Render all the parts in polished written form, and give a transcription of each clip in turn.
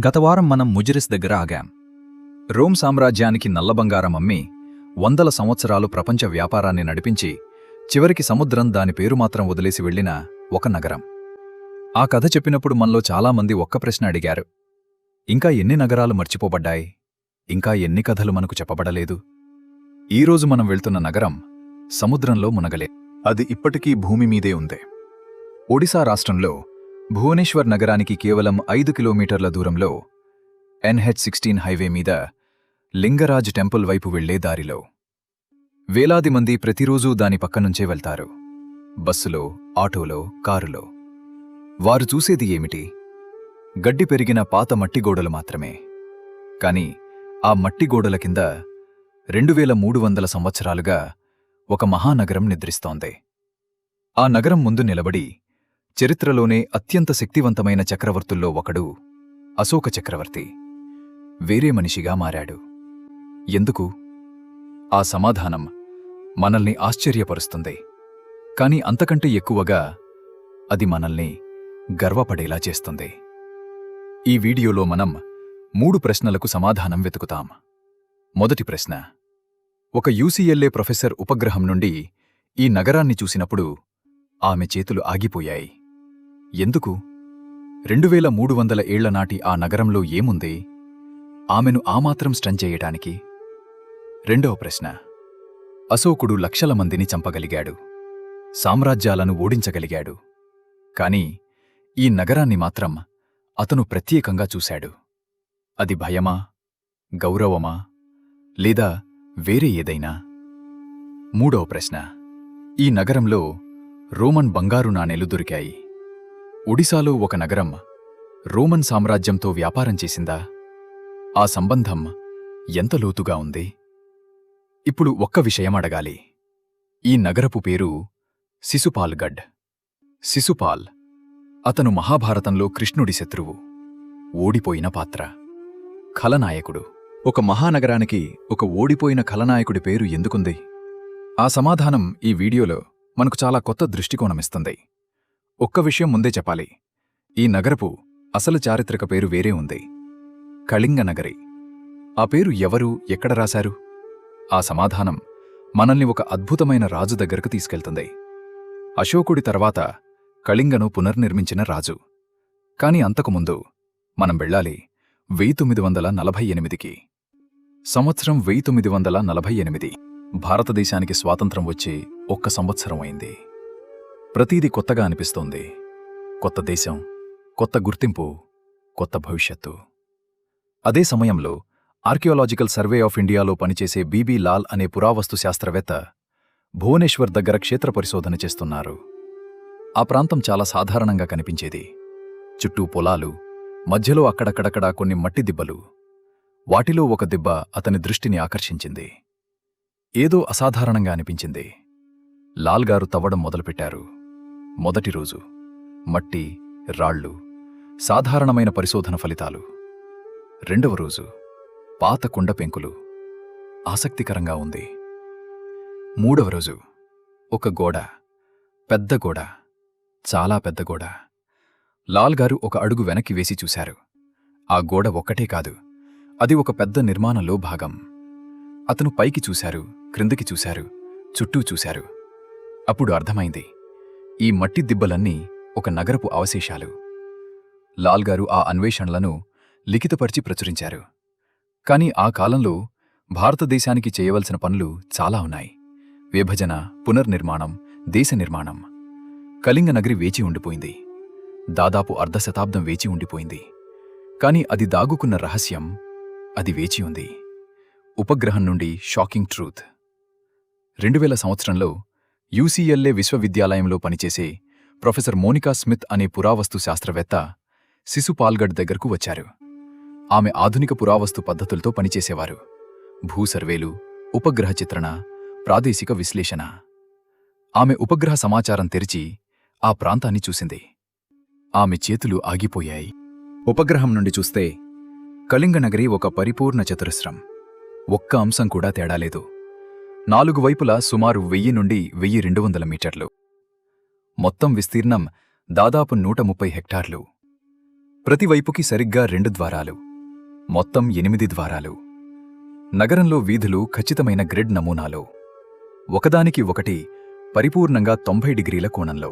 గతవారం మనం ముజిరిస్ దగ్గర ఆగాం. రోమ్ సామ్రాజ్యానికి నల్లబంగారం అమ్మి వందల సంవత్సరాలు ప్రపంచ వ్యాపారాన్ని నడిపించి చివరికి సముద్రం దాని పేరు మాత్రం వదిలేసి వెళ్లిన ఒక నగరం. ఆ కథ చెప్పినప్పుడు మనలో చాలామంది ఒక్క ప్రశ్న అడిగారు: ఇంకా ఎన్ని నగరాలు మర్చిపోబడ్డాయి? ఇంకా ఎన్ని కథలు మనకు చెప్పబడలేదు? ఈరోజు మనం వెళ్తున్న నగరం సముద్రంలో మునగలే. అది ఇప్పటికీ భూమి మీదే ఉంది. ఒడిశా రాష్ట్రంలో భువనేశ్వర్ నగరానికి కేవలం 5 కిలోమీటర్ల దూరంలో NH-16 హైవే మీద లింగరాజ్ టెంపుల్ వైపు వెళ్లే దారిలో వేలాది మంది ప్రతిరోజూ దాని పక్కనుంచే వెళ్తారు. బస్సులో, ఆటోలో, కారులో. వారు చూసేది ఏమిటి? గడ్డి పెరిగిన పాత మట్టిగోడలు మాత్రమే. కాని ఆ మట్టిగోడల కింద 2300 సంవత్సరాలుగా ఒక మహానగరం నిద్రిస్తోంది. ఆ నగరం ముందు నిలబడి చరిత్రలోనే అత్యంత శక్తివంతమైన చక్రవర్తుల్లో ఒకడు అశోక చక్రవర్తి వేరే మనిషిగా మారాడు. ఎందుకు? ఆ సమాధానం మనల్ని ఆశ్చర్యపరుస్తుంది. కాని అంతకంటే ఎక్కువగా అది మనల్ని గర్వపడేలా చేస్తుంది. ఈ వీడియోలో మనం 3 ప్రశ్నలకు సమాధానం వెతుకుతాం. మొదటి ప్రశ్న: ఒక UCLA ప్రొఫెసర్ ఉపగ్రహం నుండి ఈ నగరాన్ని చూసినప్పుడు ఆమె చేతులు ఆగిపోయాయి. ఎందుకు? 2300 ఏళ్ల నాటి ఆ నగరంలో ఏముంది ఆమెను ఆమాత్రం స్టన్ చేయటానికి? రెండవ ప్రశ్న: అశోకుడు లక్షల మందిని చంపగలిగాడు, సామ్రాజ్యాలను ఓడించగలిగాడు. కాని ఈ నగరాన్ని మాత్రం అతను ప్రత్యేకంగా చూశాడు. అది భయమా, గౌరవమా, లేదా వేరే ఏదైనా? మూడవ ప్రశ్న: ఈ నగరంలో రోమన్ బంగారు నాణేలు దొరికాయి. ఒడిశాలో ఒక నగరం రోమన్ సామ్రాజ్యంతో వ్యాపారం చేసిందా? ఆ సంబంధం ఎంత లోతుగా ఉంది? ఇప్పుడు ఒక్క విషయం అడగాలి. ఈ నగరపు పేరు శిశుపాల్గఢ్. శిశుపాల్ అతను మహాభారతంలో కృష్ణుడి శత్రువు, ఓడిపోయిన పాత్ర, ఖలనాయకుడు. ఒక మహానగరానికి ఒక ఓడిపోయిన ఖలనాయకుడి పేరు ఎందుకుంది? ఆ సమాధానం ఈ వీడియోలో మనకు చాలా కొత్త దృష్టికోణమిస్తుంది. ఒక్క విషయం ముందే చెప్పాలి: ఈ నగరపు అసలు చారిత్రక పేరు వేరే ఉంది, కళింగ నగరి. ఆ పేరు ఎవరు, ఎక్కడ రాశారు? ఆ సమాధానం మనల్ని ఒక అద్భుతమైన రాజు దగ్గరకు తీసుకెళ్తుంది. అశోకుడి తర్వాత కళింగను పునర్నిర్మించిన రాజు. కాని అంతకుముందు మనం వెళ్ళాలి 1948కి. సంవత్సరం 1948. భారతదేశానికి స్వాతంత్రం వచ్చి 1 సంవత్సరం అయింది. ప్రతీది కొత్తగా అనిపిస్తోంది. కొత్త దేశం, కొత్త గుర్తింపు, కొత్త భవిష్యత్తు. అదే సమయంలో ఆర్కియాలజికల్ సర్వే ఆఫ్ ఇండియాలో పనిచేసే బీబీ లాల్ అనే పురావస్తు శాస్త్రవేత్త భువనేశ్వర్ దగ్గర క్షేత్ర పరిశోధన చేస్తున్నారు. ఆ ప్రాంతం చాలా సాధారణంగా కనిపించేది. చుట్టూ పొలాలు, మధ్యలో అక్కడక్కడక్కడా కొన్ని మట్టి దిబ్బలు. వాటిలో ఒక దిబ్బ అతని దృష్టిని ఆకర్షించింది. ఏదో అసాధారణంగా అనిపించింది. లాల్గారు తవ్వడం మొదలుపెట్టారు. మొదటి రోజు మట్టి, రాళ్ళు, సాధారణమైన పరిశోధన ఫలితాలు. రెండవ రోజు పాత కుండ పెంకులు, ఆసక్తికరంగా ఉంది. మూడవ రోజు ఒక గోడ, పెద్ద గోడ, చాలా పెద్ద గోడ. లాల్గారు ఒక అడుగు వెనక్కి వేసి చూశారు. ఆ గోడ ఒక్కటే కాదు, అది ఒక పెద్ద నిర్మాణంలో భాగం. అతను పైకి చూశారు, క్రిందికి చూశారు, చుట్టూ చూశారు. అప్పుడు అర్థమైంది, ఈ మట్టి దిబ్బలన్నీ ఒక నగరపు అవశేషాలు. లాల్గారు ఆ అన్వేషణలను లిఖితపరిచి ప్రచురించారు. కాని ఆ కాలంలో భారతదేశానికి చేయవలసిన పనులు చాలా ఉన్నాయి. విభజన, పునర్నిర్మాణం, దేశ నిర్మాణం. కళింగ నగరి వేచి ఉండిపోయింది. దాదాపు అర్ధశతాబ్దం వేచి ఉండిపోయింది. కాని అది దాగుకున్న రహస్యం, అది వేచి ఉంది. ఉపగ్రహం నుండి షాకింగ్ ట్రూత్. 2000 సంవత్సరంలో UCLA విశ్వవిద్యాలయంలో పనిచేసే ప్రొఫెసర్ మోనికా స్మిత్ అనే పురావస్తు శాస్త్రవేత్త శిశుపాల్గఢ్ దగ్గరకు వచ్చారు. ఆమె ఆధునిక పురావస్తు పద్ధతులతో పనిచేసేవారు. భూసర్వేలు, ఉపగ్రహ చిత్రణ, ప్రాదేశిక విశ్లేషణ. ఆమె ఉపగ్రహ సమాచారం తెరిచి ఆ ప్రాంతాన్ని చూసింది. ఆమె చేతులు ఆగిపోయాయి. ఉపగ్రహం నుండి చూస్తే కళింగ నగరి ఒక పరిపూర్ణ చతురస్రం. ఒక్క అంశం కూడా తేడాలేదు. 4 వైపులా సుమారు 1000 నుండి 1200 మీటర్లు. మొత్తం విస్తీర్ణం దాదాపు 130 హెక్టార్లు. ప్రతివైపుకి సరిగ్గా 2 ద్వారాలు, మొత్తం 8 ద్వారాలు. నగరంలో వీధులు ఖచ్చితమైన గ్రిడ్ నమూనాలో, ఒకదానికి ఒకటి పరిపూర్ణంగా 90 డిగ్రీల కోణంలో.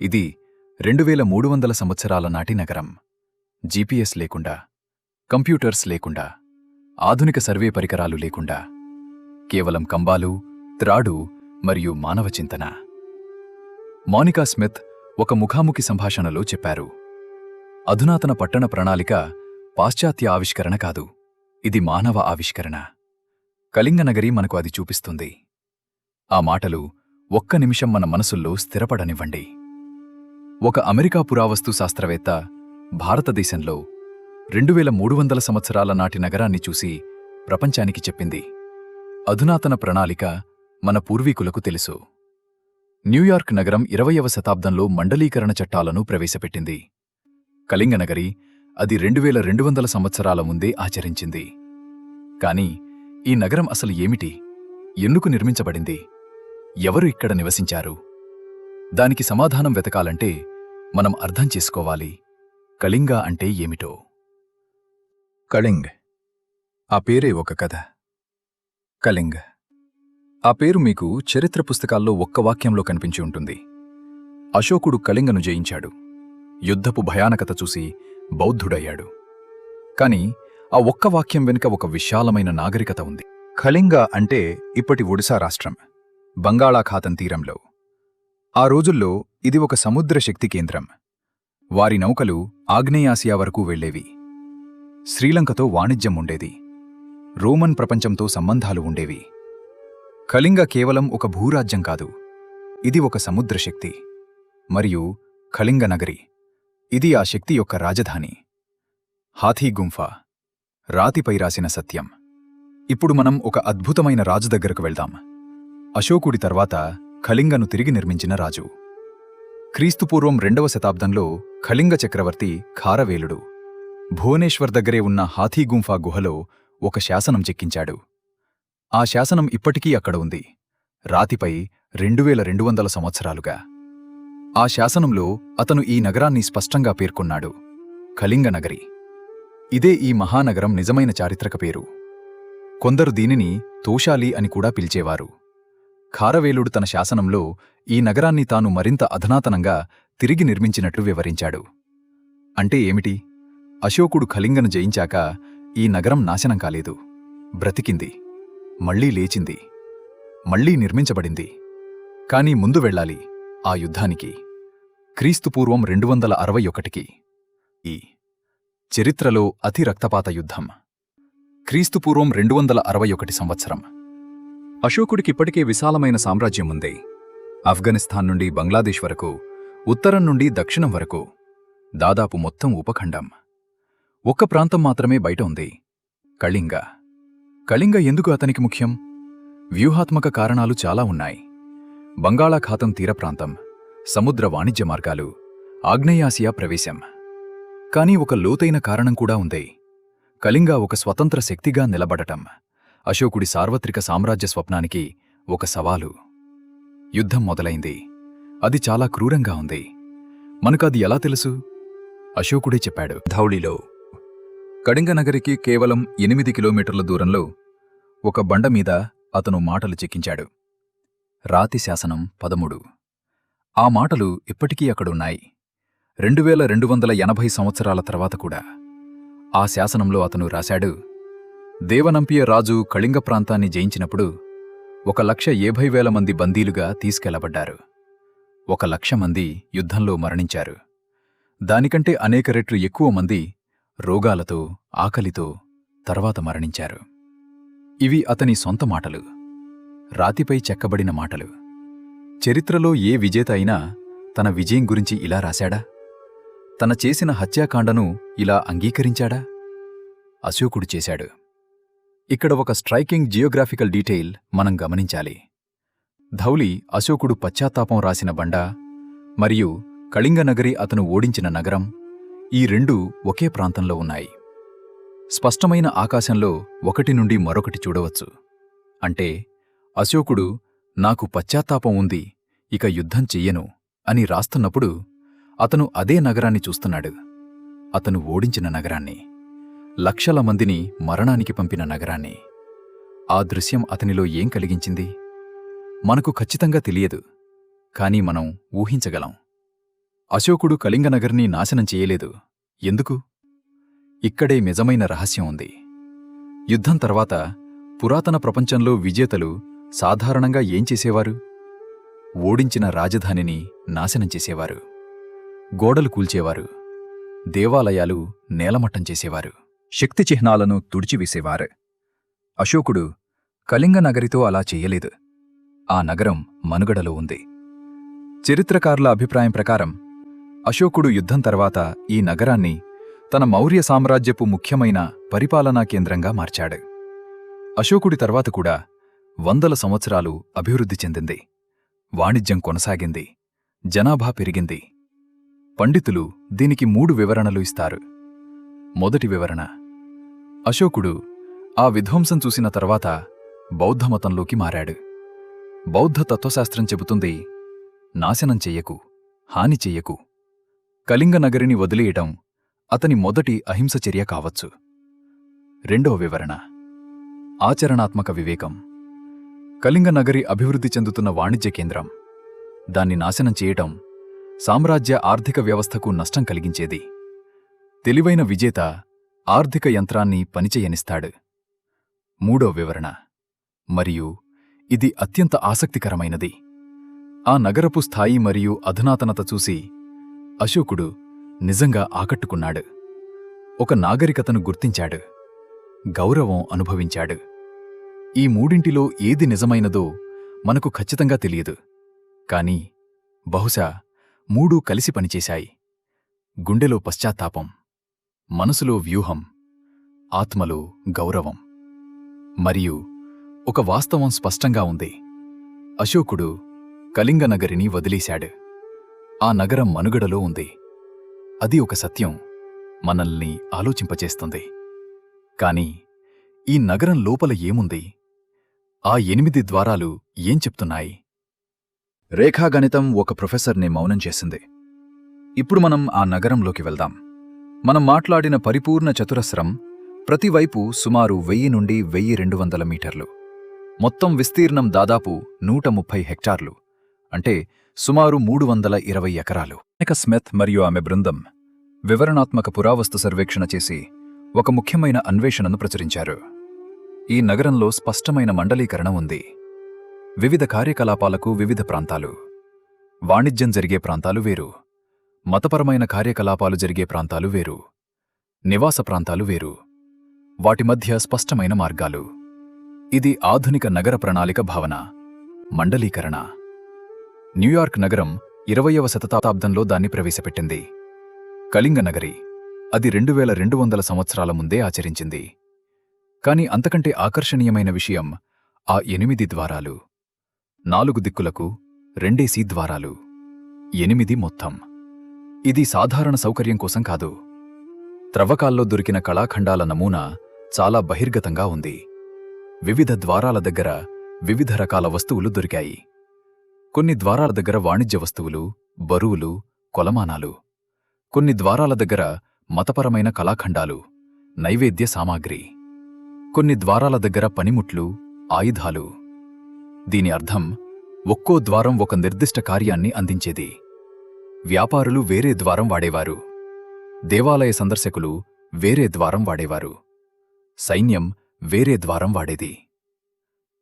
ఇది 2300 సంవత్సరాల నాటి నగరం. జీపీఎస్ లేకుండా, కంప్యూటర్స్ లేకుండా, ఆధునిక సర్వే పరికరాలు లేకుండా, కేవలం కంబాలు, త్రాడు మరియు మానవ చింతన. మోనికా స్మిత్ ఒక ముఖాముఖి సంభాషణలో చెప్పారు, అధునాతన పట్టణ ప్రణాళిక పాశ్చాత్య ఆవిష్కరణ కాదు, ఇది మానవ ఆవిష్కరణ. కళింగనగరి మనకు అది చూపిస్తుంది. ఆ మాటలు ఒక్క నిమిషం మన మనసుల్లో స్థిరపడనివ్వండి. ఒక అమెరికా పురావస్తు శాస్త్రవేత్త భారతదేశంలో 2300 సంవత్సరాల నాటి నగరాన్ని చూసి ప్రపంచానికి చెప్పింది, అధునాతన ప్రణాళిక మన పూర్వీకులకు తెలుసు. న్యూయార్క్ నగరం 20వ శతాబ్దంలో మండలీకరణ చట్టాలను ప్రవేశపెట్టింది. కళింగనగరి అది 2200 సంవత్సరాల ముందే ఆచరించింది. కాని ఈ నగరం అసలు ఏమిటి? ఎందుకు నిర్మించబడింది? ఎవరు ఇక్కడ నివసించారు? దానికి సమాధానం వెతకాలంటే మనం అర్థం చేసుకోవాలి, కళింగ అంటే ఏమిటో. కళింగ్, ఆ పేరే ఒక కథ. కళింగ్, ఆ పేరు మీకు చరిత్ర పుస్తకాల్లో ఒక్క వాక్యంలో కనిపించి ఉంటుంది. అశోకుడు కళింగను జయించాడు. యుద్ధపు భయానకత చూసి బౌద్ధుడయ్యాడు. కాని ఆ ఒక్క వాక్యం వెనుక ఒక విశాలమైన నాగరికత ఉంది. కళింగ అంటే ఇప్పటి ఒడిశా రాష్ట్రం, బంగాళాఖాతం తీరంలో. ఆ రోజుల్లో ఇది ఒక సముద్ర శక్తి కేంద్రం. వారి నౌకలు ఆగ్నేయాసియా వరకు వెళ్లేవి. శ్రీలంకతో వాణిజ్యం ఉండేది. రోమన్ ప్రపంచంతో సంబంధాలు ఉండేవి. కళింగ కేవలం ఒక భూరాజ్యం కాదు, ఇది ఒక సముద్ర శక్తి. మరియు కళింగ నగరి, ఇది ఆ శక్తి యొక్క రాజధాని. హాథీ గుంఫ, రాతిపై రాసిన సత్యం. ఇప్పుడు మనం ఒక అద్భుతమైన రాజు దగ్గరకు వెళ్దాం. అశోకుడి తర్వాత కళింగను తిరిగి నిర్మించిన రాజు. క్రీస్తుపూర్వం 2వ శతాబ్దంలో కళింగ చక్రవర్తి ఖారవేలుడు భువనేశ్వర్ దగ్గరే ఉన్న హాథీగుంఫా గుహలో ఒక శాసనం చెక్కించాడు. ఆ శాసనం ఇప్పటికీ అక్కడ ఉంది, రాతిపై 2200 సంవత్సరాలుగా. ఆ శాసనంలో అతను ఈ నగరాన్ని స్పష్టంగా పేర్కొన్నాడు, కళింగ నగరి. ఇదే ఈ మహానగరం నిజమైన చారిత్రక పేరు. కొందరు దీనిని తోషాలి అని కూడా పిలిచేవారు. ఖారవేలుడు తన శాసనంలో ఈ నగరాన్ని తాను మరింత అధునాతనంగా తిరిగి నిర్మించినట్లు వివరించాడు. అంటే ఏమిటి? అశోకుడు కళింగను జయించాక ఈ నగరం నాశనం కాలేదు, బ్రతికింది, మళ్లీ లేచింది, మళ్లీ నిర్మించబడింది. కాని ముందు వెళ్ళాలి ఆ యుద్ధానికి, క్రీస్తుపూర్వం 261కి. ఈ చరిత్రలో అతి రక్తపాత యుద్ధం. క్రీస్తుపూర్వం 261 సంవత్సరం. అశోకుడికిప్పటికే విశాలమైన సామ్రాజ్యం ఉంది. ఆఫ్ఘనిస్తాన్ నుండి బంగ్లాదేశ్ వరకు, ఉత్తరం నుండి దక్షిణం వరకు, దాదాపు మొత్తం ఉపఖండం. ఒక్క ప్రాంతం మాత్రమే బయట ఉంది, కళింగ. కళింగ ఎందుకు అతనికి ముఖ్యం? వ్యూహాత్మక కారణాలు చాలా ఉన్నాయి. బంగాళాఖాతం తీర ప్రాంతం, సముద్ర వాణిజ్య మార్గాలు, ఆగ్నేయాసియా ప్రవేశం. కానీ ఒక లోతైన కారణం కూడా ఉంది. కళింగ ఒక స్వతంత్ర శక్తిగా నిలబడటం, అశోకుడి సార్వత్రిక సామ్రాజ్య స్వప్నానికి ఒక సవాలు. యుద్ధం మొదలైంది. అది చాలా క్రూరంగా ఉంది. మనకది ఎలా తెలుసు? అశోకుడే చెప్పాడు. ధౌళిలో, కళింగ నగరికి కేవలం 8 కిలోమీటర్ల దూరంలో ఒక బండమీద అతను మాటలు చెక్కించాడు. రాతి శాసనం 13. ఆ మాటలు ఇప్పటికీ అక్కడున్నాయి, 2280 సంవత్సరాల తర్వాత కూడా. ఆ శాసనంలో అతను రాశాడు, దేవనంపియ రాజు కళింగ ప్రాంతాన్ని జయించినప్పుడు 1,70,000 మంది బందీలుగా తీసుకెళ్లబడ్డారు. 1,00,000 మంది యుద్ధంలో మరణించారు. దానికంటే అనేక రెట్లు ఎక్కువ మంది రోగాలతో, ఆకలితో తర్వాత మరణించారు. ఇవి అతని సొంత మాటలు, రాతిపై చెక్కబడిన మాటలు. చరిత్రలో ఏ విజేత అయినా తన విజయం గురించి ఇలా రాశాడా? తన చేసిన హత్యాకాండను ఇలా అంగీకరించాడా? అశోకుడు చేశాడు. ఇక్కడ ఒక స్ట్రైకింగ్ జియోగ్రాఫికల్ డీటెయిల్ మనం గమనించాలి. ధౌళి అశోకుడు పశ్చాత్తాపం రాసిన బండ, మరియు కళింగనగరి అతను ఓడించిన నగరం, ఈ రెండూ ఒకే ప్రాంతంలో ఉన్నాయి. స్పష్టమైన ఆకాశంలో ఒకటి నుండి మరొకటి చూడవచ్చు. అంటే అశోకుడు నాకు పశ్చాత్తాపం ఉంది, ఇక యుద్ధం చెయ్యను అని రాస్తున్నప్పుడు అతను అదే నగరాన్ని చూస్తున్నాడు. అతను ఓడించిన నగరాన్ని, లక్షల మందిని మరణానికి పంపిన నగరాన్ని. ఆ దృశ్యం అతనిలో ఏం కలిగించింది? మనకు ఖచ్చితంగా తెలియదు, కానీ మనం ఊహించగలం. అశోకుడు కళింగనగర్ని నాశనం చేయలేదు. ఎందుకు? ఇక్కడే నిజమైన రహస్యం ఉంది. యుద్ధం తర్వాత పురాతన ప్రపంచంలో విజేతలు సాధారణంగా ఏం చేసేవారు? ఓడించిన రాజధానిని నాశనం చేసేవారు, గోడలు కూల్చేవారు, దేవాలయాలు నేలమట్టం చేసేవారు, శక్తి చిహ్నాలను తుడిచివేసేవారు. అశోకుడు కళింగనగరితో అలా చెయ్యలేదు. ఆ నగరం మనుగడలో ఉంది. చరిత్రకారుల అభిప్రాయం ప్రకారం అశోకుడు యుద్ధం తర్వాత ఈ నగరాన్ని తన మౌర్య సామ్రాజ్యపు ముఖ్యమైన పరిపాలనా కేంద్రంగా మార్చాడు. అశోకుడి తర్వాత కూడా వందల సంవత్సరాలు అభివృద్ధి చెందింది. వాణిజ్యం కొనసాగింది, జనాభా పెరిగింది. పండితులు దీనికి 3 వివరణలు ఇస్తారు. మొదటి వివరణ: అశోకుడు ఆ విధ్వంసం చూసిన తర్వాత బౌద్ధమతంలోకి మారాడు. బౌద్ధ తత్వశాస్త్రం చెబుతుంది, నాశనం చెయ్యకు, హాని చెయ్యకు. కళింగనగరిని వదిలేయటం అతని మొదటి అహింస చర్య కావచ్చు. రెండవ వివరణ: ఆచరణాత్మక వివేకం. కళింగనగరి అభివృద్ధి చెందుతున్న వాణిజ్య కేంద్రం. దాన్ని నాశనం చేయటం సామ్రాజ్య ఆర్థిక వ్యవస్థకు నష్టం కలిగించేది. తెలివైన విజేత ఆర్థిక యంత్రాన్ని పనిచేయనిస్తాడు. మూడో వివరణ, మరియు ఇది అత్యంత ఆసక్తికరమైనది: ఆ నగరపు స్థాయి మరియు అధునాతనత చూసి అశోకుడు నిజంగా ఆకట్టుకున్నాడు. ఒక నాగరికతను గుర్తించాడు, గౌరవం అనుభవించాడు. ఈ మూడింటిలో ఏది నిజమైనదో మనకు ఖచ్చితంగా తెలియదు, కాని బహుశా 3 కలిసి పనిచేశాయి. గుండెలో పశ్చాత్తాపం, మనసులో వ్యూహం, ఆత్మలో గౌరవం. మరియు ఒక వాస్తవం స్పష్టంగా ఉంది: అశోకుడు కళింగనగరిని వదిలేశాడు. ఆ నగరం మనుగడలో ఉంది. అది ఒక సత్యం, మనల్ని ఆలోచింపచేస్తుంది. కాని ఈ నగరం లోపల ఏముంది? ఆ 8 ద్వారాలు ఏం చెప్తున్నాయి? రేఖాగణితం ఒక ప్రొఫెసర్ని మౌనం చేసింది. ఇప్పుడు మనం ఆ నగరంలోకి వెళ్దాం. మనం మాట్లాడిన పరిపూర్ణ చతురస్రం ప్రతివైపు సుమారు 1000 నుండి 1200 మీటర్లు. మొత్తం విస్తీర్ణం దాదాపు 130 హెక్టార్లు, అంటే సుమారు 320 ఎకరాలు. స్మిత్ మరియు ఆమె బృందం వివరణాత్మక పురావస్తు సర్వేక్షణ చేసి ఒక ముఖ్యమైన అన్వేషణను ప్రచురించారు. ఈ నగరంలో స్పష్టమైన మండలీకరణ ఉంది. వివిధ కార్యకలాపాలకు వివిధ ప్రాంతాలు. వాణిజ్యం జరిగే ప్రాంతాలు వేరు, మతపరమైన కార్యకలాపాలు జరిగే ప్రాంతాలు వేరు, నివాస ప్రాంతాలు వేరు. వాటి మధ్య స్పష్టమైన మార్గాలు. ఇది ఆధునిక నగర ప్రణాళిక భావన, మండలీకరణ. న్యూయార్క్ నగరం 20వ శతాబ్దంలో దాన్ని ప్రవేశపెట్టింది. కళింగనగరి అది 2200 సంవత్సరాల ముందే ఆచరించింది. కాని అంతకంటే ఆకర్షణీయమైన విషయం ఆ 8 ద్వారాలు. 4 దిక్కులకు 2 ద్వారాలు, 8 మొత్తం. ఇది సాధారణ సౌకర్యం కోసం కాదు. త్రవ్వకాల్లో దొరికిన కళాఖండాల నమూనా చాలా బహిర్గతంగా ఉంది. వివిధ ద్వారాల దగ్గర వివిధ రకాల వస్తువులు దొరికాయి. కొన్ని ద్వారాల దగ్గర వాణిజ్య వస్తువులు, బరువులు, కొలమానాలు. కొన్ని ద్వారాల దగ్గర మతపరమైన కళాఖండాలు, నైవేద్య సామాగ్రి. కొన్ని ద్వారాల దగ్గర పనిముట్లు, ఆయుధాలు. దీని అర్థం ఒక్కో ద్వారం ఒక నిర్దిష్ట కార్యాన్ని అందించేది. వ్యాపారులు వేరే ద్వారం వాడేవారు, దేవాలయ సందర్శకులు వేరే ద్వారం వాడేవారు, సైన్యం వేరే ద్వారం వాడేది.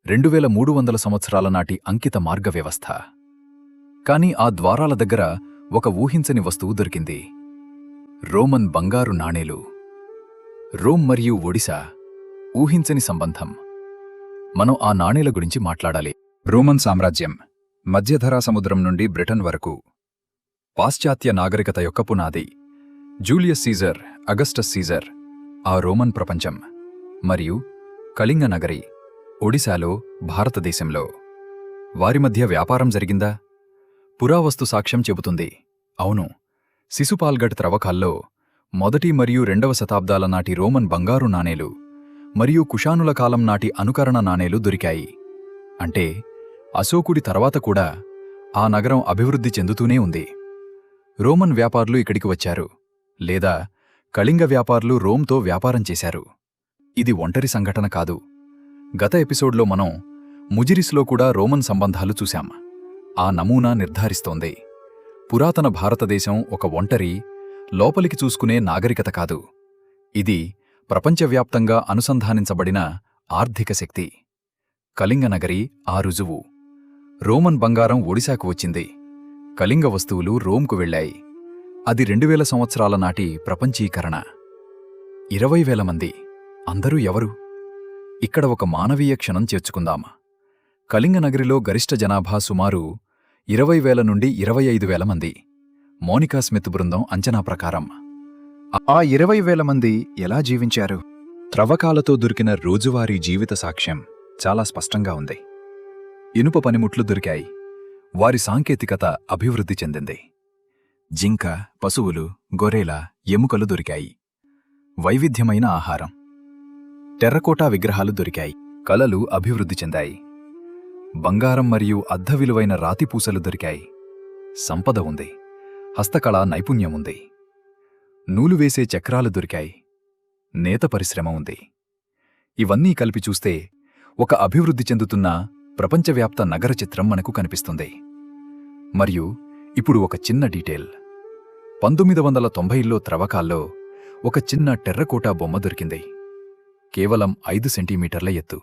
2300 సంవత్సరాల నాటి అంకిత మార్గ వ్యవస్థ. కాని ఆ ద్వారాల దగ్గర ఒక ఊహించని వస్తువు దొరికింది: రోమన్ బంగారు నాణేలు. రోమ్ మరియు ఒడిశా ఊహించని సంబంధం. మనం ఆ నాణేల గురించి మాట్లాడాలి. రోమన్ సామ్రాజ్యం మధ్యధరా సముద్రం నుండి బ్రిటన్ వరకు. పాశ్చాత్య నాగరికత యొక్క పునాది. జూలియస్ సీజర్, అగస్టస్ సీజర్, ఆ రోమన్ ప్రపంచం. మరియు కళింగనగరి ఒడిశాలో, భారతదేశంలో. వారి మధ్య వ్యాపారం జరిగిందా? పురావస్తు సాక్ష్యం చెబుతుంది, అవును. శిశుపాల్గఢ్ త్రవ్వకాల్లో 1 మరియు 2వ శతాబ్దాల నాటి రోమన్ బంగారు నాణేలు మరియు కుషానుల కాలం నాటి అనుకరణ నాణేలు దొరికాయి. అంటే అశోకుడి తర్వాత కూడా ఆ నగరం అభివృద్ధి చెందుతూనే ఉంది. రోమన్ వ్యాపారులు ఇక్కడికి వచ్చారు, లేదా కళింగ వ్యాపారులు రోమ్తో వ్యాపారం చేశారు. ఇది ఒంటరి సంఘటన కాదు. గత ఎపిసోడ్లో మనం ముజిరిస్లో కూడా రోమన్ సంబంధాలు చూశాం. ఆ నమూనా నిర్ధారిస్తోంది, పురాతన భారతదేశం ఒక ఒంటరి, లోపలికి చూసుకునే నాగరికత కాదు. ఇది ప్రపంచవ్యాప్తంగా అనుసంధానించబడిన ఆర్థిక శక్తి. కళింగ నగరి ఆ రుజువు. రోమన్ బంగారం ఒడిశాకు వచ్చింది. కళింగ వస్తువులు రోమ్కు వెళ్లాయి. అది 2000 సంవత్సరాల నాటి ప్రపంచీకరణ. 20,000 మంది. అందరూ ఎవరు? ఇక్కడ ఒక మానవీయ క్షణం చేర్చుకుందాం. కళింగ నగరిలో గరిష్ట జనాభా సుమారు 20,000 నుండి 25,000 మంది. మోనికా స్మిత్ బృందం అంచనా ప్రకారం. ఆ 20,000 మంది ఎలా జీవించారు? త్రవ్వకాలతో దొరికిన రోజువారీ జీవిత సాక్ష్యం చాలా స్పష్టంగా ఉంది. ఇనుప పనిముట్లు దొరికాయి. వారి సాంకేతికత అభివృద్ధి చెందింది. జింక, పశువులు, గొర్రెల, ఎముకలు దొరికాయి. వైవిధ్యమైన ఆహారం. టెర్రకోటా విగ్రహాలు దొరికాయి. కళలు అభివృద్ధి చెందాయి. బంగారం మరియు అర్ధ విలువైన రాతిపూసలు దొరికాయి. సంపద ఉంది. హస్తకళా నైపుణ్యం ఉంది. నూలు వేసే చక్రాలు దొరికాయి. నేత పరిశ్రమ ఉంది. ఇవన్నీ కలిపి చూస్తే ఒక అభివృద్ధి చెందుతున్న ప్రపంచవ్యాప్త నగర చిత్రం మనకు కనిపిస్తుంది. మరియు ఇప్పుడు ఒక చిన్న డీటెయిల్. 1990లో త్రవ్వకాల్లో ఒక చిన్న టెర్రకోటా బొమ్మ దొరికింది. కేవలం 5 సెంటీమీటర్ల ఎత్తు.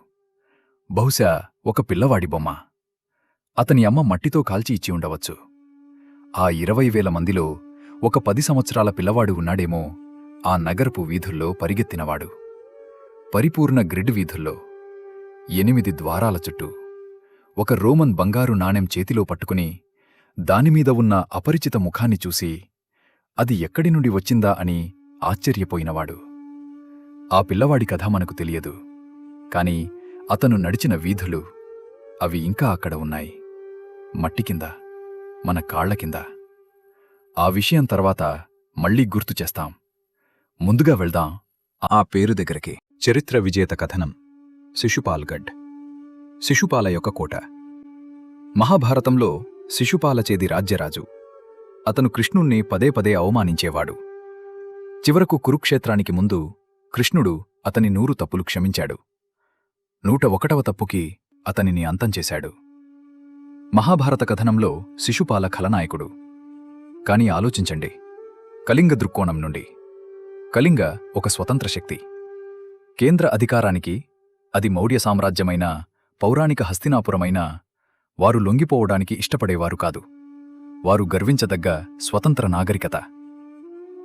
బహుశా ఒక పిల్లవాడి బొమ్మ. అతని అమ్మ మట్టితో కాల్చి ఇచ్చి ఉండవచ్చు. ఆ 20,000 మందిలో ఒక 10 సంవత్సరాల పిల్లవాడు ఉన్నాడేమో, ఆ నగరపు వీధుల్లో పరిగెత్తినవాడు. పరిపూర్ణ గ్రిడ్ వీధుల్లో 8 ద్వారాల చుట్టూ ఒక రోమన్ బంగారు నాణెం చేతిలో పట్టుకుని దానిమీద ఉన్న అపరిచిత ముఖాన్ని చూసి అది ఎక్కడి నుండి వచ్చిందా అని ఆశ్చర్యపోయినవాడు. ఆ పిల్లవాడి కథ మనకు తెలియదు, కాని అతను నడిచిన వీధులు, అవి ఇంకా అక్కడ ఉన్నాయి. మట్టి కింద, మన కాళ్ల కింద. ఆ విషయం తర్వాత మళ్లీ గుర్తు చేస్తాం. ముందుగా వెళ్దాం ఆ పేరు దగ్గరికి. చరిత్ర విజేత కథనం. శిశుపాల్గఢ్. శిశుపాల యొక్క కోట. మహాభారతంలో శిశుపాలచేది రాజ్యరాజు. అతను కృష్ణుణ్ణి పదే పదే అవమానించేవాడు. చివరకు కురుక్షేత్రానికి ముందు కృష్ణుడు అతని 100 తప్పులు క్షమించాడు. 101వ తప్పుకి అతనిని అంతం చేశాడు. మహాభారత కథనంలో శిశుపాల ఖలనాయకుడు. కాని ఆలోచించండి, కళింగ దృక్కోణం నుండి. కళింగ ఒక స్వతంత్ర శక్తి. కేంద్ర అధికారానికి అది మౌర్య సామ్రాజ్యమైన, పౌరాణిక హస్తినాపురమైన, వారు లొంగిపోవడానికి ఇష్టపడేవారు కాదు. వారు గర్వించదగ్గ స్వతంత్ర నాగరికత.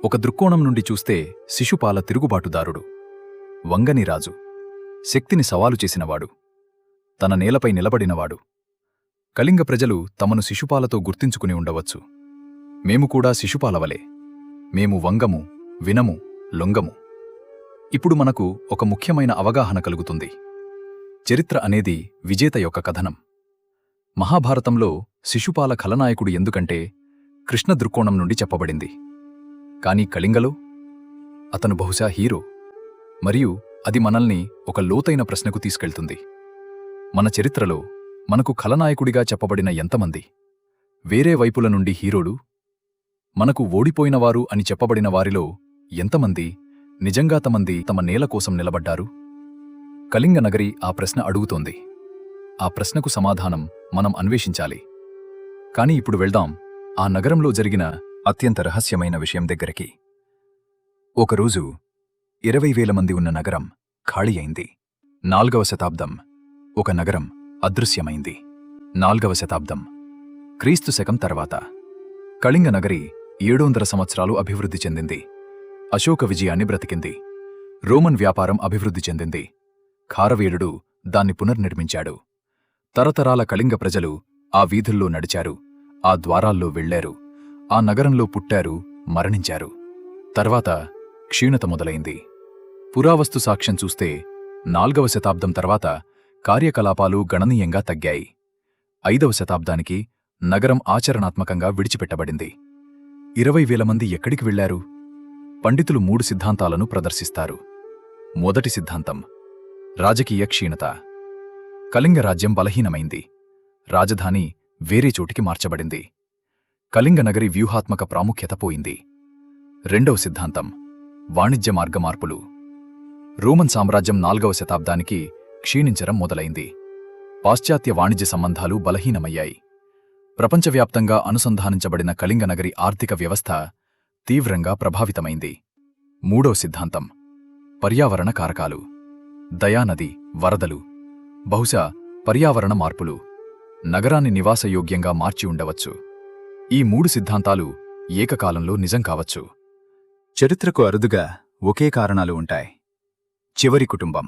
ఒక దృక్కోణం నుండి చూస్తే శిశుపాల తిరుగుబాటుదారుడు, వంగని రాజు, శక్తిని సవాలు చేసినవాడు, తన నేలపై నిలబడినవాడు. కళింగ ప్రజలు తమను శిశుపాలతో గుర్తించుకుని ఉండవచ్చు. మేము కూడా శిశుపాలవలే. మేము వంగము, వినము, లొంగము. ఇప్పుడు మనకు ఒక ముఖ్యమైన అవగాహన కలుగుతుంది. చరిత్ర అనేది విజేత యొక్క కథనం. మహాభారతంలో శిశుపాల ఖలనాయకుడు ఎందుకంటే కృష్ణ దృక్కోణం నుండి చెప్పబడింది. కాని కళింగలో అతను బహుశా హీరో. మరియు అది మనల్ని ఒక లోతైన ప్రశ్నకు తీసుకెళ్తుంది. మన చరిత్రలో మనకు ఖలనాయకుడిగా చెప్పబడిన ఎంతమంది? వేరే వైపుల నుండి హీరోలు? మనకు ఓడిపోయినవారు అని చెప్పబడిన వారిలో ఎంతమంది నిజంగా తమ నేల కోసం నిలబడ్డారు? కళింగ నగరి ఆ ప్రశ్న అడుగుతోంది. ఆ ప్రశ్నకు సమాధానం మనం అన్వేషించాలి. కాని ఇప్పుడు వెళ్దాం ఆ నగరంలో జరిగిన అత్యంత రహస్యమైన విషయం దగ్గరికి. ఒకరోజు 20,000 మంది ఉన్న నగరం ఖాళీ అయింది. 4వ శతాబ్దం. ఒక నగరం అదృశ్యమైంది. 4వ శతాబ్దం క్రీస్తు శకం తర్వాత. కళింగ నగరి 700 సంవత్సరాలు అభివృద్ధి చెందింది. అశోక విజయాన్ని బ్రతికింది. రోమన్ వ్యాపారం అభివృద్ధి చెందింది. ఖారవేలుడు దాన్ని పునర్నిర్మించాడు. తరతరాల కళింగ ప్రజలు ఆ వీధుల్లో నడిచారు, ఆ ద్వారాల్లో వెళ్లారు, ఆ నగరంలో పుట్టారు, మరణించారు. తర్వాత క్షీణత మొదలైంది. పురావస్తు సాక్ష్యం చూస్తే 4వ శతాబ్దం తర్వాత కార్యకలాపాలు గణనీయంగా తగ్గాయి. 5వ శతాబ్దానికి నగరం ఆచరణాత్మకంగా విడిచిపెట్టబడింది. 20,000 మంది ఎక్కడికి వెళ్లారు? పండితులు 3 సిద్ధాంతాలను ప్రదర్శిస్తారు. మొదటి సిద్ధాంతం, రాజకీయ క్షీణత. కళింగ రాజ్యం బలహీనమైంది. రాజధాని వేరే చోటికి మార్చబడింది. కళింగ నగరి వ్యూహాత్మక ప్రాముఖ్యత పోయింది. రెండవ సిద్ధాంతం, వాణిజ్య మార్గ మార్పులు. రోమన్ సామ్రాజ్యం 4వ శతాబ్దానికి క్షీణించడం మొదలైంది. పాశ్చాత్య వాణిజ్య సంబంధాలు బలహీనమయ్యాయి. ప్రపంచవ్యాప్తంగా అనుసంధానించబడిన కళింగ నగరి ఆర్థిక వ్యవస్థ తీవ్రంగా ప్రభావితమైంది. 3వ సిద్ధాంతం పర్యావరణ కారకాలు. దయానది, వరదలు, బహుశా పర్యావరణ మార్పులు నగరాన్ని నివాసయోగ్యంగా మార్చి ఉండవచ్చు. ఈ 3 సిద్ధాంతాలు ఏకకాలంలో నిజం కావచ్చు. చరిత్రకు అరుదుగా ఒకే కారణాలు ఉంటాయి. చివరి కుటుంబం.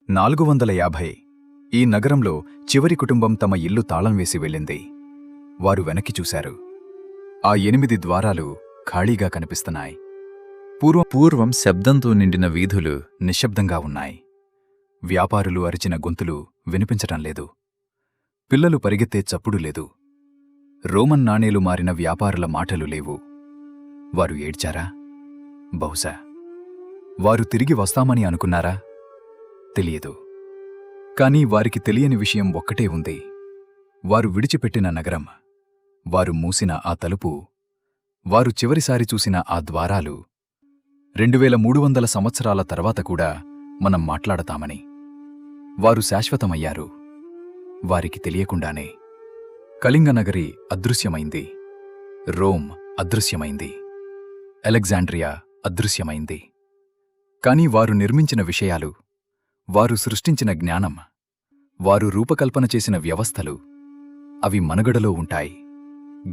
450 ఈ నగరంలో చివరి కుటుంబం తమ ఇల్లు తాళం వేసి వెళ్ళింది. వారు వెనక్కి చూశారు. ఆ 8 ద్వారాలు ఖాళీగా కనిపిస్తున్నాయి. పూర్వం శబ్దంతో నిండిన వీధులు నిశ్శబ్దంగా ఉన్నాయి. వ్యాపారులు అరిచిన గొంతులు వినిపించటం లేదు. పిల్లలు పరిగెత్తే చప్పుడు లేదు. రోమన్ నాణేలు మారిన వ్యాపారుల మాటలు లేవు. వారు ఏడ్చారా? బహుశా. వారు తిరిగి వస్తామని అనుకున్నారా? తెలియదు. కాని వారికి తెలియని విషయం ఒక్కటే ఉంది. వారు విడిచిపెట్టిన నగరం, వారు మూసిన ఆ తలుపు, వారు చివరిసారి చూసిన ఆ ద్వారాలు 2300 సంవత్సరాల తర్వాత కూడా మనం మాట్లాడతామని. వారు శాశ్వతమయ్యారు. వారికి తెలియకుండానే. కళింగ నగరి అదృశ్యమైంది. రోమ్ అదృశ్యమైంది. అలెగ్జాండ్రియా అదృశ్యమైంది. కాని వారు నిర్మించిన విషయాలు, వారు సృష్టించిన జ్ఞానం, వారు రూపకల్పన చేసిన వ్యవస్థలు, అవి మనుగడలో ఉంటాయి.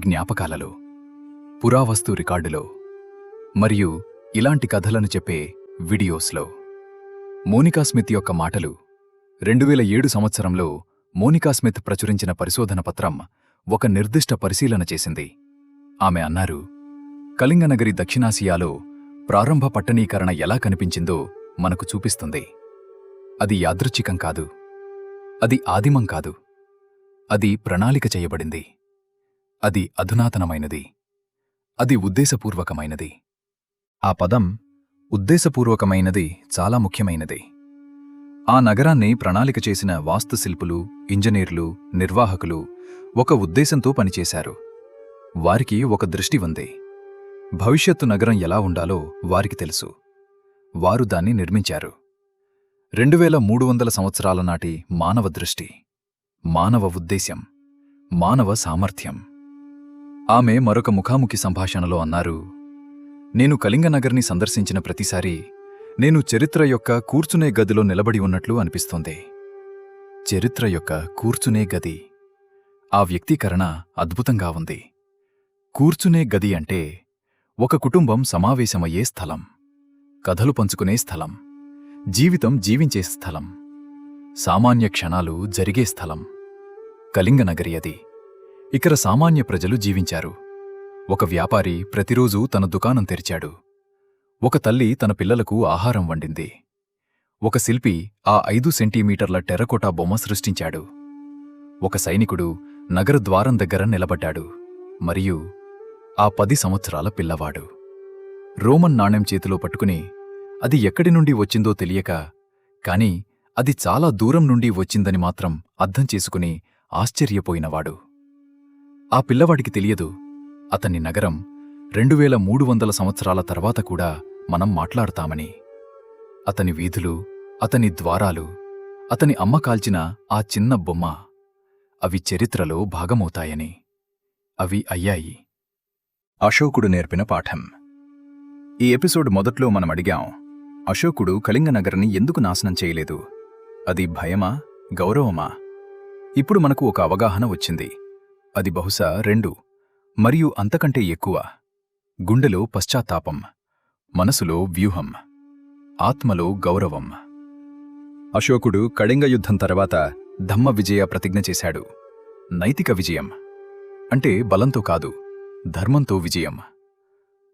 జ్ఞాపకాలలో, పురావస్తు రికార్డులో, మరియు ఇలాంటి కథలను చెప్పే వీడియోస్లో. మోనికా స్మిత్ యొక్క మాటలు. 2007 సంవత్సరంలో మోనికా స్మిత్ ప్రచురించిన పరిశోధన పత్రం ఒక నిర్దిష్ట పరిశీలన చేసింది. ఆమె అన్నారు, కళింగనగరి దక్షిణాసియాలో ప్రారంభ పట్టణీకరణ ఎలా కనిపించిందో మనకు చూపిస్తుంది. అది యాదృచ్ఛికం కాదు. అది ఆదిమం కాదు. అది ప్రణాళిక చేయబడింది. అది అధునాతనమైనది. అది ఉద్దేశపూర్వకమైనది. ఆ పదం ఉద్దేశపూర్వకమైనది చాలా ముఖ్యమైనది. ఆ నగరాన్ని ప్రణాళిక చేసిన వాస్తుశిల్పులు, ఇంజనీర్లు, నిర్వాహకులు ఒక ఉద్దేశంతో పనిచేశారు. వారికి ఒక దృష్టి ఉంది. భవిష్యత్తు నగరం ఎలా ఉండాలో వారికి తెలుసు. వారు దాన్ని నిర్మించారు. 2300 సంవత్సరాల నాటి మానవ దృష్టి, మానవ ఉద్దేశ్యం, మానవ సామర్థ్యం. ఆమె మరొక ముఖాముఖి సంభాషణలో అన్నారు, నేను కళింగనగర్ని సందర్శించిన ప్రతిసారీ నేను చరిత్ర యొక్క కూర్చునే గదిలో నిలబడి ఉన్నట్లు అనిపిస్తోంది. చరిత్ర యొక్క కూర్చునే గది. ఆ వ్యక్తీకరణ అద్భుతంగా ఉంది. కూర్చునే గది అంటే ఒక కుటుంబం సమావేశమయ్యే స్థలం, కథలు పంచుకునే స్థలం, జీవితం జీవించే స్థలం, సామాన్య క్షణాలు జరిగే స్థలం. కళింగనగరి అది. ఇక్కడ సామాన్య ప్రజలు జీవించారు. ఒక వ్యాపారి ప్రతిరోజూ తన దుకాణం తెరిచాడు. ఒక తల్లి తన పిల్లలకు ఆహారం వండింది. ఒక శిల్పి ఆ 5 సెంటీమీటర్ల టెర్రకోటా బొమ్మ సృష్టించాడు. ఒక సైనికుడు నగర ద్వారం దగ్గర నిలబడ్డాడు. మరియు ఆ 10 సంవత్సరాల పిల్లవాడు రోమన్ నాణెం చేతిలో పట్టుకుని, అది ఎక్కడి నుండి వచ్చిందో తెలియక, కాని అది చాలా దూరం నుండి వచ్చిందని మాత్రం అర్థం చేసుకుని ఆశ్చర్యపోయినవాడు. ఆ పిల్లవాడికి తెలియదు, అతన్ని నగరం 2300 సంవత్సరాల తర్వాత కూడా మనం మాట్లాడతామని. అతని వీధులు, అతని ద్వారాలు, అతని అమ్మ కాల్చిన ఆ చిన్న బొమ్మ, అవి చరిత్రలో భాగమవుతాయని. అవి అయ్యాయి. అశోకుడు నేర్పిన పాఠం. ఈ ఎపిసోడ్ మొదట్లో మనం అడిగాం, అశోకుడు కళింగనగర్ని ఎందుకు నాశనం చేయలేదు? అది భయమా, గౌరవమా? ఇప్పుడు మనకు ఒక అవగాహన వచ్చింది. అది బహుశా 2 మరియు అంతకంటే ఎక్కువ. గుండెలో పశ్చాత్తాపం, మనసులో వ్యూహం, ఆత్మలో గౌరవం. అశోకుడు కళింగ యుద్ధం తర్వాత ధమ్మ విజయ ప్రతిజ్ఞ చేశాడు. నైతిక విజయం అంటే బలంతో కాదు, ధర్మంతో విజయం.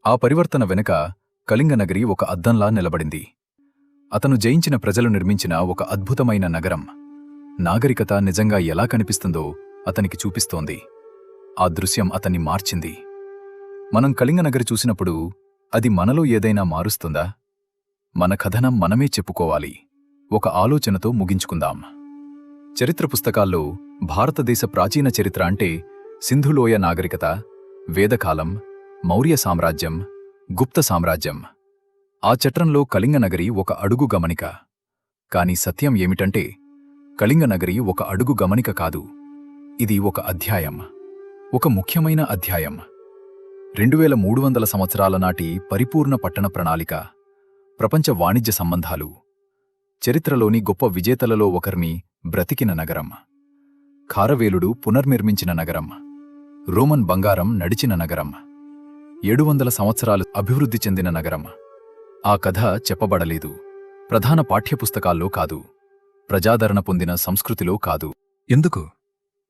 ఆ పరివర్తన వెనుక కళింగనగరి ఒక అద్దంలా నిలబడింది. అతను జయించిన ప్రజలు నిర్మించిన ఒక అద్భుతమైన నగరం. నాగరికత నిజంగా ఎలా కనిపిస్తుందో అతనికి చూపిస్తోంది. ఆ దృశ్యం అతన్ని మార్చింది. మనం కళింగనగరి చూసినప్పుడు అది మనలో ఏదైనా మారుస్తుందా? మన కథనం మనమే చెప్పుకోవాలి. ఒక ఆలోచనతో ముగించుకుందాం. చరిత్ర పుస్తకాల్లో భారతదేశ ప్రాచీన చరిత్ర అంటే సింధులోయ నాగరికత, వేదకాలం, మౌర్య సామ్రాజ్యం, గుప్త సామ్రాజ్యం. ఆ చట్రంలో కళింగనగరి ఒక అడుగు గమనిక. కాని సత్యం ఏమిటంటే కళింగనగరి ఒక అడుగు గమనిక కాదు. ఇది ఒక అధ్యాయం, ఒక ముఖ్యమైన అధ్యాయం. 2300 సంవత్సరాల నాటి పరిపూర్ణ పట్టణ ప్రణాళిక, ప్రపంచ వాణిజ్య సంబంధాలు, చరిత్రలోని గొప్ప విజేతలలో ఒకరిని బ్రతికిన నగరం, ఖారవేలుడు పునర్నిర్మించిన నగరం, రోమన్ బంగారం నడిచిన నగరం, 700 సంవత్సరాలు అభివృద్ధి చెందిన నగరం. ఆ కథ చెప్పబడలేదు, ప్రధాన పాఠ్యపుస్తకాల్లో కాదు, ప్రజాదరణ పొందిన సంస్కృతిలో కాదు. ఎందుకు?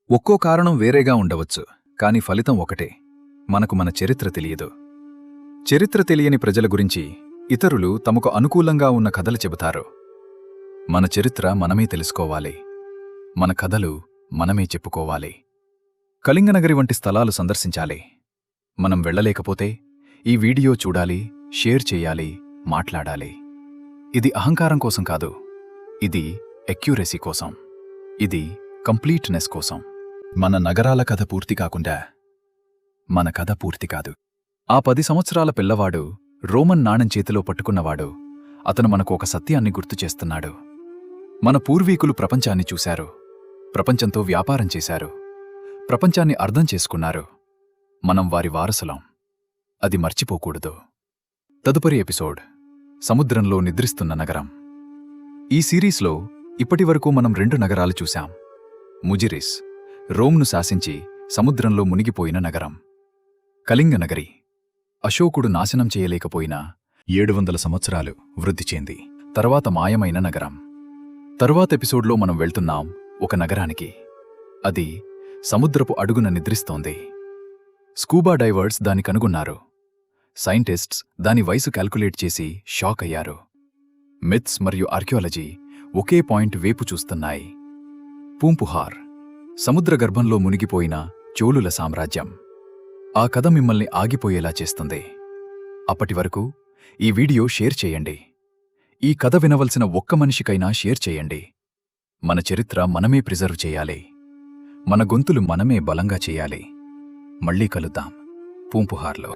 ఒక్కో కారణం వేరేగా ఉండవచ్చు, కాని ఫలితం ఒకటే: మనకు మన చరిత్ర తెలియదు. చరిత్ర తెలియని ప్రజల గురించి ఇతరులు తమకు అనుకూలంగా ఉన్న కథలు చెబుతారు. మన చరిత్ర మనమే తెలుసుకోవాలి, మన కథలు మనమే చెప్పుకోవాలి. కళింగనగరి వంటి స్థలాలు సందర్శించాలి. మనం వెళ్ళలేకపోతే ఈ వీడియో చూడాలి, షేర్ చేయాలి, మాట్లాడాలి. ఇది అహంకారం కోసం కాదు, ఇది ఎక్యురసీ కోసం, ఇది కంప్లీట్నెస్ కోసం. మన నగరాల కథ పూర్తి కాకుండా మన కథ పూర్తి కాదు. ఆ 10 సంవత్సరాల పిల్లవాడు రోమన్ నాణెం చేతిలో పట్టుకున్నవాడు, అతను మనకు ఒక సత్యాన్ని గుర్తు చేస్తున్నాడు. మన పూర్వీకులు ప్రపంచాన్ని చూశారు, ప్రపంచంతో వ్యాపారం చేశారు, ప్రపంచాన్ని అర్థం చేసుకున్నారు. మనం వారి వారసులం, అది మర్చిపోకూడదు. తదుపరి ఎపిసోడ్: సముద్రంలో నిద్రిస్తున్న నగరం. ఈ సిరీస్లో ఇప్పటివరకు మనం 2 నగరాలు చూశాం. ముజిరిస్, రోమ్ను శాసించి సముద్రంలో మునిగిపోయిన నగరం. కళింగనగరి, అశోకుడు నాశనం చేయలేకపోయినా 700 సంవత్సరాలు వృద్ధి చెంది తర్వాత మాయమైన నగరం. తరువాత ఎపిసోడ్లో మనం వెళ్తున్నాం ఒక నగరానికి, అది సముద్రపు అడుగున నిద్రిస్తోంది. స్కూబా డైవర్స్ దాన్ని కనుగొన్నారు. సైంటిస్ట్స్ దాని వయసు క్యాల్కులేట్ చేసి షాక్ అయ్యారు. మిత్స్ మరియు ఆర్కియాలజీ ఒకే పాయింట్ వేపు చూస్తున్నాయి: పూంపుహార్, సముద్ర గర్భంలో మునిగిపోయిన చోళుల సామ్రాజ్యం. ఆ కథ మిమ్మల్ని ఆగిపోయేలా చేస్తుంది. అప్పటివరకు ఈ వీడియో షేర్ చేయండి. ఈ కథ వినవలసిన ఒక్క మనిషికైనా షేర్ చేయండి. మన చరిత్ర మనమే ప్రిజర్వ్ చేయాలి, మన గొంతులు మనమే బలంగా చేయాలి. మళ్ళీ కలుద్దాం పూంపుహార్లో.